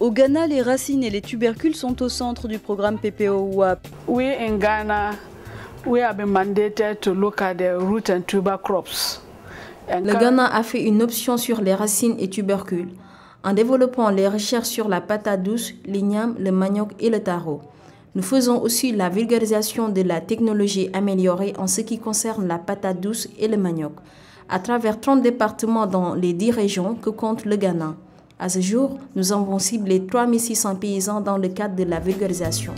Au Ghana, les racines et les tubercules sont au centre du programme PPO-WAP. We in Ghana, we have been mandated to look at the root and tuber crops. Le Ghana a fait une option sur les racines et tubercules, en développant les recherches sur la patate douce, l'igname, le manioc et le taro. Nous faisons aussi la vulgarisation de la technologie améliorée en ce qui concerne la patate douce et le manioc, à travers 30 départements dans les 10 régions que compte le Ghana. À ce jour, nous avons ciblé 3600 paysans dans le cadre de la vulgarisation.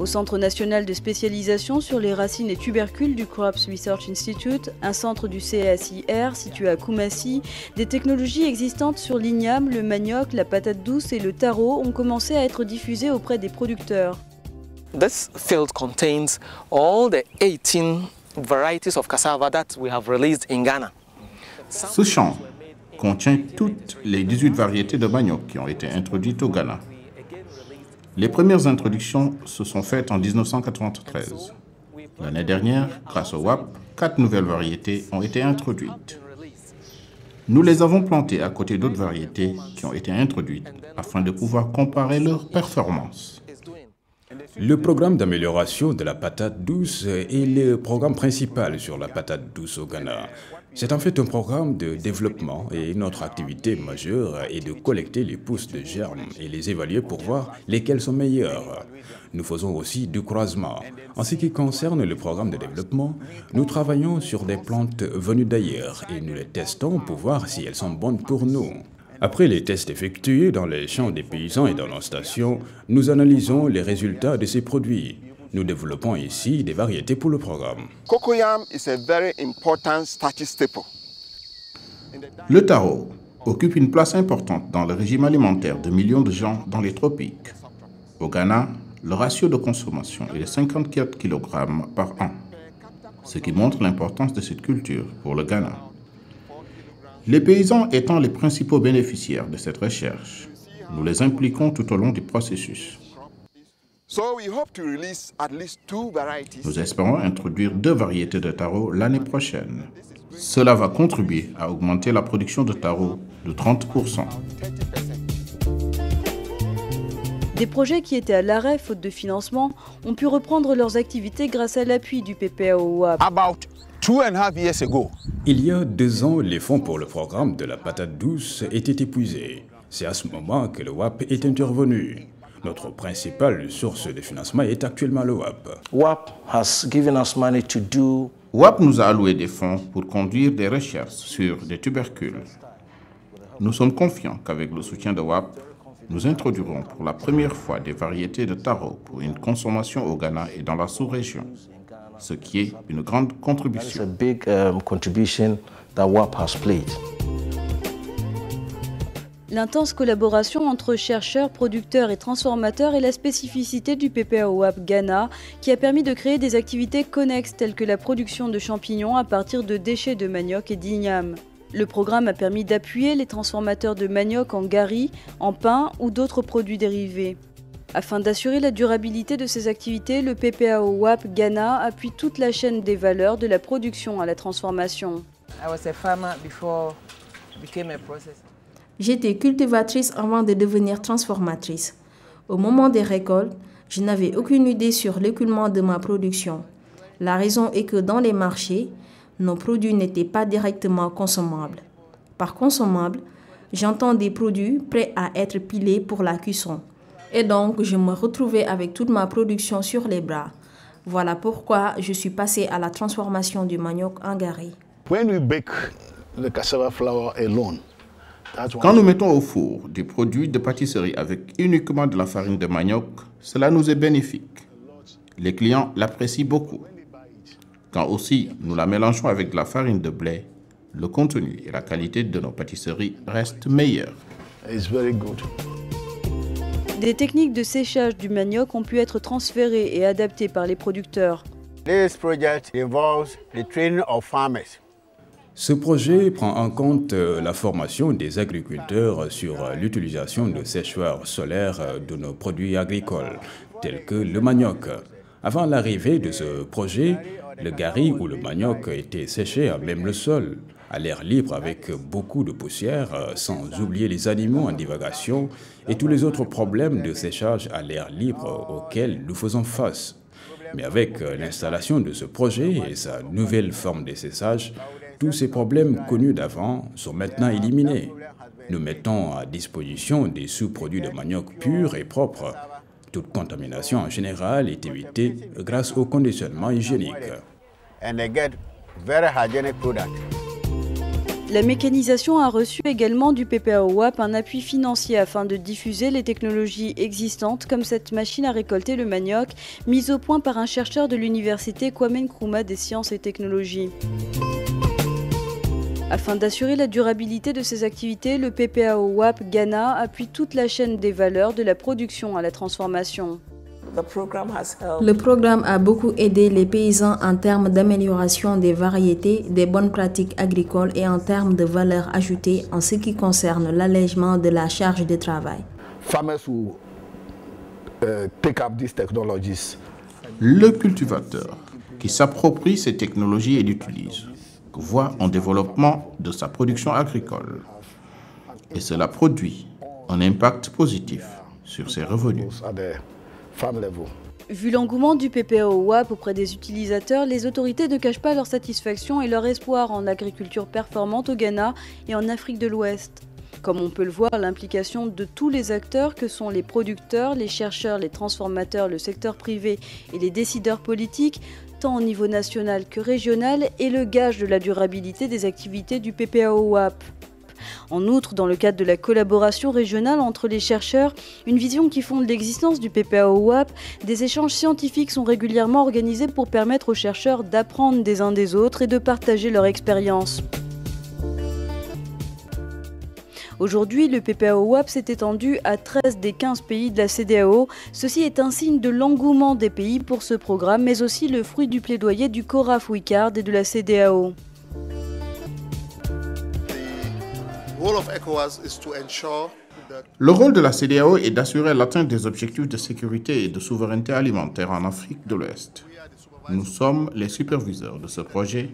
Au Centre national de spécialisation sur les racines et tubercules du Crops Research Institute, un centre du CSIR situé à Koumassi, des technologies existantes sur l'igname, le manioc, la patate douce et le taro ont commencé à être diffusées auprès des producteurs. This field contains all the 18 varieties of cassava that we have released in Ghana. Ce champ contient toutes les 18 variétés de manioc qui ont été introduites au Ghana. Les premières introductions se sont faites en 1993. L'année dernière, grâce au WAP, 4 nouvelles variétés ont été introduites. Nous les avons plantées à côté d'autres variétés qui ont été introduites afin de pouvoir comparer leurs performances. Le programme d'amélioration de la patate douce est le programme principal sur la patate douce au Ghana. C'est en fait un programme de développement et notre activité majeure est de collecter les pousses de germes et les évaluer pour voir lesquelles sont meilleures. Nous faisons aussi du croisement. En ce qui concerne le programme de développement, nous travaillons sur des plantes venues d'ailleurs et nous les testons pour voir si elles sont bonnes pour nous. Après les tests effectués dans les champs des paysans et dans nos stations, nous analysons les résultats de ces produits. Nous développons ici des variétés pour le programme. Cocoyam is a very important starchy staple. Le taro occupe une place importante dans le régime alimentaire de millions de gens dans les tropiques. Au Ghana, le ratio de consommation est de 54 kg par an, ce qui montre l'importance de cette culture pour le Ghana. Les paysans étant les principaux bénéficiaires de cette recherche, nous les impliquons tout au long du processus. Nous espérons introduire 2 variétés de taro l'année prochaine. Cela va contribuer à augmenter la production de taro de 30%. Des projets qui étaient à l'arrêt faute de financement ont pu reprendre leurs activités grâce à l'appui du PPO-WAP. Il y a 2 ans, les fonds pour le programme de la patate douce étaient épuisés. C'est à ce moment que le WAP est intervenu. Notre principale source de financement est actuellement le WAP. WAP nous a alloué des fonds pour conduire des recherches sur des tubercules. Nous sommes confiants qu'avec le soutien de WAP, nous introduirons pour la première fois des variétés de taro pour une consommation au Ghana et dans la sous-région, ce qui est une grande contribution. L'intense collaboration entre chercheurs, producteurs et transformateurs est la spécificité du PPO-WAP Ghana qui a permis de créer des activités connexes telles que la production de champignons à partir de déchets de manioc et d'igname. Le programme a permis d'appuyer les transformateurs de manioc en gari, en pain ou d'autres produits dérivés. Afin d'assurer la durabilité de ces activités, le PPO-WAP Ghana appuie toute la chaîne des valeurs de la production à la transformation. J'étais cultivatrice avant de devenir transformatrice. Au moment des récoltes, je n'avais aucune idée sur l'écoulement de ma production. La raison est que dans les marchés, nos produits n'étaient pas directement consommables. Par consommable, j'entends des produits prêts à être pilés pour la cuisson. Et donc, je me retrouvais avec toute ma production sur les bras. Voilà pourquoi je suis passée à la transformation du manioc en gari. Quand nous mettons au four des produits de pâtisserie avec uniquement de la farine de manioc, cela nous est bénéfique. Les clients l'apprécient beaucoup. Quand aussi nous la mélangeons avec de la farine de blé, le contenu et la qualité de nos pâtisseries restent meilleurs. Des techniques de séchage du manioc ont pu être transférées et adaptées par les producteurs. Ce projet prend en compte la formation des agriculteurs sur l'utilisation de séchoirs solaires de nos produits agricoles, tels que le manioc. Avant l'arrivée de ce projet, le gari ou le manioc était séché à même le sol. à l'air libre avec beaucoup de poussière, sans oublier les animaux en divagation et tous les autres problèmes de séchage à l'air libre auxquels nous faisons face. Mais avec l'installation de ce projet et sa nouvelle forme de séchage, tous ces problèmes connus d'avant sont maintenant éliminés. Nous mettons à disposition des sous-produits de manioc purs et propres. Toute contamination en général est évitée grâce au conditionnement hygiénique. La mécanisation a reçu également du PPAO-WAP un appui financier afin de diffuser les technologies existantes comme cette machine à récolter le manioc mise au point par un chercheur de l'université Kwame Nkrumah des sciences et technologies. Afin d'assurer la durabilité de ces activités, le PPAO-WAP Ghana appuie toute la chaîne des valeurs de la production à la transformation. Le programme a beaucoup aidé les paysans en termes d'amélioration des variétés, des bonnes pratiques agricoles et en termes de valeur ajoutée en ce qui concerne l'allègement de la charge de travail. Le cultivateur qui s'approprie ces technologies et l'utilise voit un développement de sa production agricole et cela produit un impact positif sur ses revenus. Vu l'engouement du PPAO-WAP auprès des utilisateurs, les autorités ne cachent pas leur satisfaction et leur espoir en agriculture performante au Ghana et en Afrique de l'Ouest. Comme on peut le voir, l'implication de tous les acteurs que sont les producteurs, les chercheurs, les transformateurs, le secteur privé et les décideurs politiques, tant au niveau national que régional, est le gage de la durabilité des activités du PPAO-WAP. En outre, dans le cadre de la collaboration régionale entre les chercheurs, une vision qui fonde l'existence du PPAO-WAP, des échanges scientifiques sont régulièrement organisés pour permettre aux chercheurs d'apprendre des uns des autres et de partager leur expérience. Aujourd'hui, le PPAO-WAP s'est étendu à 13 des 15 pays de la CEDEAO. Ceci est un signe de l'engouement des pays pour ce programme, mais aussi le fruit du plaidoyer du CORAF WICARD et de la CEDEAO. Le rôle de la CEDEAO est d'assurer l'atteinte des objectifs de sécurité et de souveraineté alimentaire en Afrique de l'Ouest. Nous sommes les superviseurs de ce projet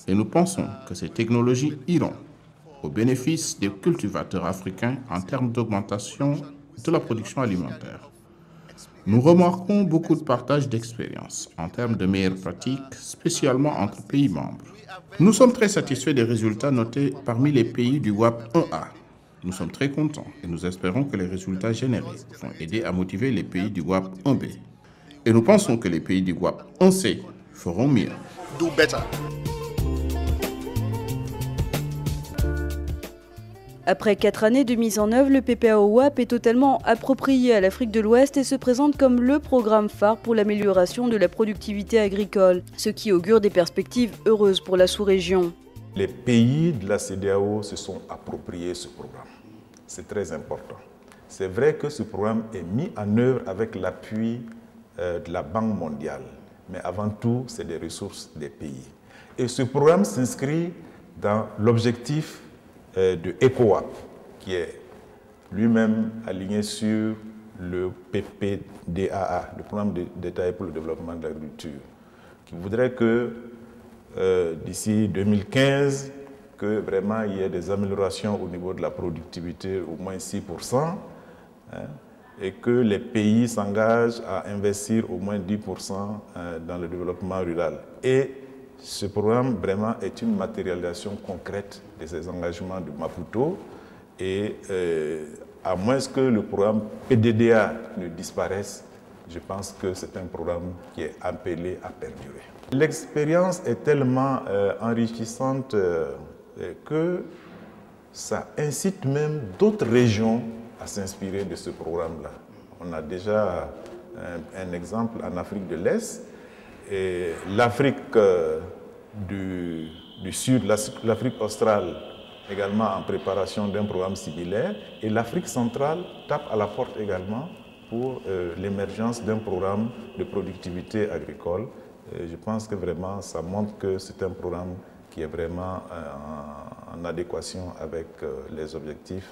et nous pensons que ces technologies iront au bénéfice des cultivateurs africains en termes d'augmentation de la production alimentaire. Nous remarquons beaucoup de partage d'expériences en termes de meilleures pratiques, spécialement entre pays membres. Nous sommes très satisfaits des résultats notés parmi les pays du WAP 1A. Nous sommes très contents et nous espérons que les résultats générés vont aider à motiver les pays du WAP 1B. Et nous pensons que les pays du WAP 1C feront mieux. Do better. Après 4 années de mise en œuvre, le PPAO-WAP est totalement approprié à l'Afrique de l'Ouest et se présente comme le programme phare pour l'amélioration de la productivité agricole, ce qui augure des perspectives heureuses pour la sous-région. Les pays de la CEDEAO se sont appropriés ce programme. C'est très important. C'est vrai que ce programme est mis en œuvre avec l'appui de la Banque mondiale, mais avant tout, c'est des ressources des pays. Et ce programme s'inscrit dans l'objectif de ECOWAP, qui est lui-même aligné sur le PPDAA, le programme détaillé pour le développement de l'agriculture, qui voudrait que d'ici 2015, que vraiment il y ait des améliorations au niveau de la productivité, au moins 6%, et que les pays s'engagent à investir au moins 10% dans le développement rural. Et ce programme vraiment est une matérialisation concrète de ces engagements de Maputo et à moins que le programme PDDA ne disparaisse, je pense que c'est un programme qui est appelé à perdurer. L'expérience est tellement enrichissante que ça incite même d'autres régions à s'inspirer de ce programme-là. On a déjà un exemple en Afrique de l'Est. Et l'Afrique du Sud, l'Afrique australe, également en préparation d'un programme similaire. Et l'Afrique centrale tape à la porte également pour l'émergence d'un programme de productivité agricole. Et je pense que vraiment, ça montre que c'est un programme qui est vraiment en adéquation avec les objectifs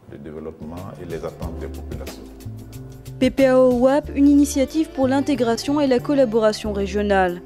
de développement et les attentes des populations. PPAO-WAP, une initiative pour l'intégration et la collaboration régionale.